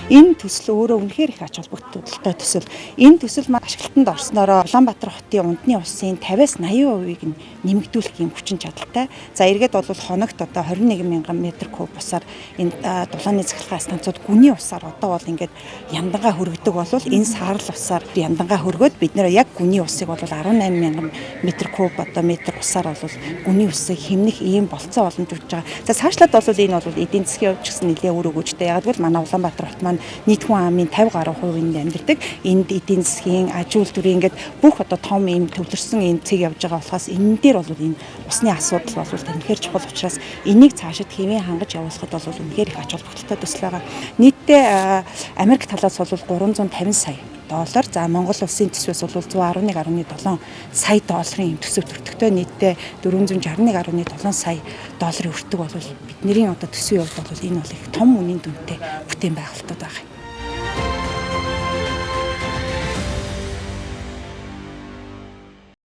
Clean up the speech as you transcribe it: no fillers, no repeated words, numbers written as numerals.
Энэ төсөл өөрөө үнэхээр их ач холбогдолтой төсөл. Энэ төсөл маш ашиглалтанд орсноор Улаанбаатар хотын унтны усын 50-80%-ийг нэмэгдүүлэх юм хүчин чадалтай. За эргээд бол хоногт одоо 21 мянган метр куб усаар энэ дулааны цахилгаан станцууд гүний усаар одоо бол ингээд яндангаа хөргөдөг болвол энэ саарл усаар яндангаа хөргөөд бид нэр яг гүний усыг бол 18 мянган метр куб одоо метр усаар бол гүний усыг хэмнэх ийм болцоо боломж өгч байгаа. За цаашлаад бол энэ бол эдийн засгийн хувьд ч гэсэн нэлээд үр өгөөжтэй. Яг л манай Улаанбаатар хот маань нийт хүн амын 50 гаруй хувийн амьдардаг. Энд эдийн засгийн аж үйлдвэрийн ингээд бүх одоо том ийм төвлөрсөн ийм цэг явж байгаа болохоос энэ дээр бол энэ усны асуудал бол үнэхээр чухал учраас энийг цаашид хэвэн хангаж явуулахад бол үнэхээр их ач холбогдолтой төсөл байгаа. Нийтдээ Америк талаас бол 350 сая доллар, за Монгол улсын төсвөөс бол 111.7 сая долларын төсөв төртөгтэй нийтдээ 461.7 сая долларын өртөг бол бидний одоо төсвийн хувьд бол энэ бол их том үнийн дүнтэй бүтээн байгуулалтууд байгаа.